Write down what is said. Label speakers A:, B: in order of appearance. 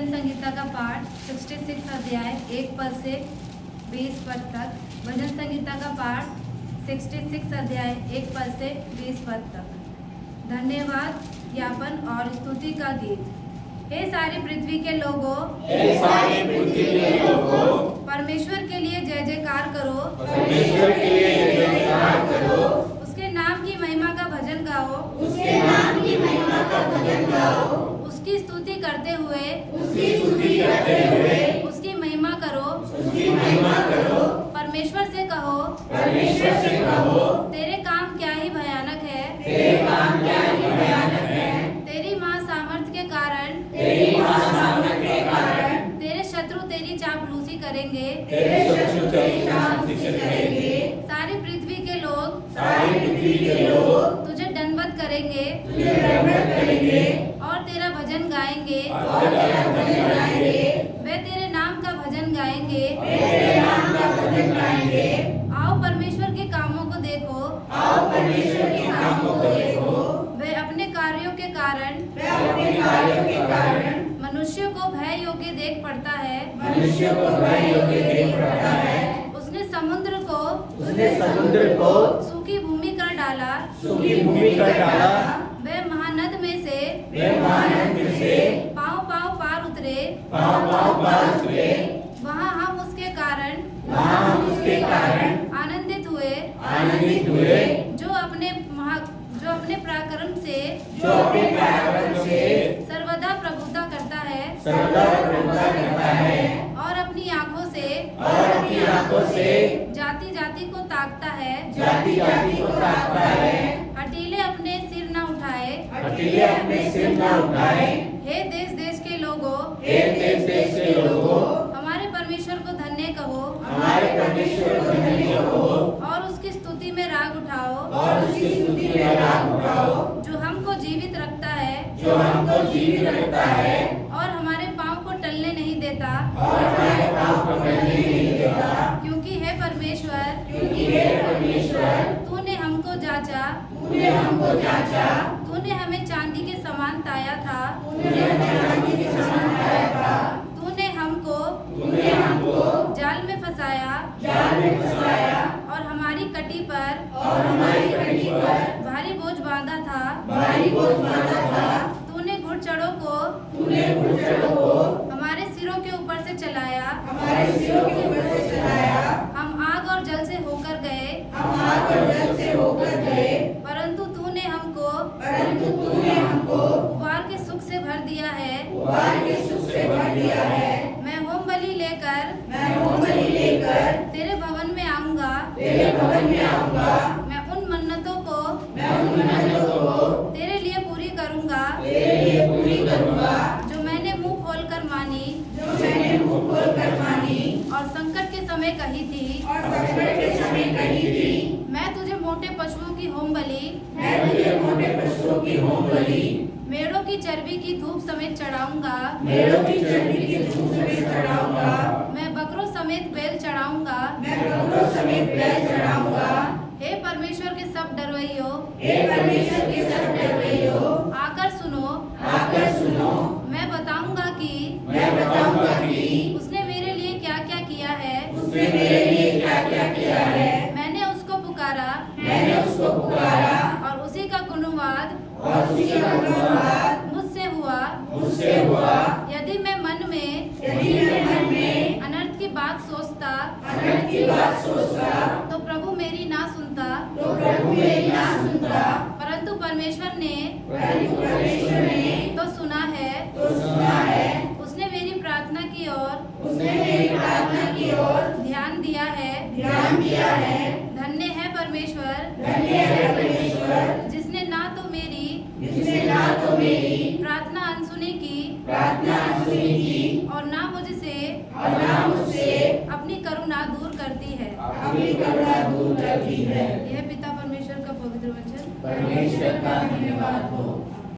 A: भजन संगीता का पाठ 66 अध्याय 1 पद से 20 पद तक। भजन संगीता का पाठ 66 अध्याय 1 पद से 20 पद तक। धन्यवाद ज्ञापन और स्तुति का गीत। हे सारी पृथ्वी के लोगों, परमेश्वर के लिए जय जयकार करो। उसके नाम की महिमा का भजन गाओ। उसकी स्तुति करते हुए उसकी महिमा करो। परमेश्वर से कहो, तेरे काम क्या ही भयानक है। तेरी महासामर्थ के कारण तेरे शत्रु तेरी चापलूसी करेंगे। सारी पृथ्वी के लोग तुझे दंडवत करेंगे और तेरा भजन गाएंगे। वे तेरे नाम का भजन गाएंगे। आओ परमेश्वर के कामों को देखो। वे अपने कार्यों के कारण मनुष्य को भय योग्य देख पड़ता है। उसने समुद्र को सूखी भूमि कर डाला। वे महानद में से पाँव पार उतरे। वहाँ हम उसके कारण आनंदित हुए। जो अपने पराक्रम से सर्वदा प्रभुता करता है और अपनी आँखों से जाति जाति को ताकता है। हठीले अपने सिर न उठाए। हे देश देश के लोगों, हमारे परमेश्वर को धन्य कहो और उसकी स्तुति में राग उठाओ। जो हमको जीवित रखता है और हमारे पाँव को टलने नहीं देता। क्योंकि हे परमेश्वर, तूने हमको जांचा। तूने हमें चांदी के समान ताया था। तूने हमको जाल में फंसाया और हमारी कटी पर भारी बोझ बांधा था। तूने घुड़चढ़ों को हमारे सिरों के ऊपर से चलाया। हम आग और जल से होकर गए, परंतु तूने हमको उपहार के सुख से भर दिया है। मैं होम बलि लेकर तेरे भवन में आऊंगा। मैं उन मन्नतों को तेरे लिए पूरी करूंगा जो मैंने मुंह खोलकर मानी और संकट के समय कही थी। मैं तुझे मोटे पशुओं की होम बलि मेढ़ों की चर्बी की धूप समेत चढ़ाऊंगा। मैं बकरों समेत बैल चढ़ाऊंगा। हे परमेश्वर के सब डरवैयों, आकर सुनो। मैं बताऊंगा कि उसने मेरे लिए क्या क्या किया है। मैंने उसको पुकारा और उसी का गुणवाद मुझसे हुआ। यदि मैं मन में अनर्थ की बात सोचता तो प्रभु मेरी ना सुनता। परंतु परमेश्वर ने तो सुना है। उसने मेरी प्रार्थना की ओर ध्यान दिया है। धन्य है परमेश्वर, जिसने ना तो मेरी प्रार्थना अनसुनी की और ना मुझसे अपनी करुणा दूर करती है। यह पिता परमेश्वर का पवित्र वचन।
B: परमेश्वर का धन्यवाद हो।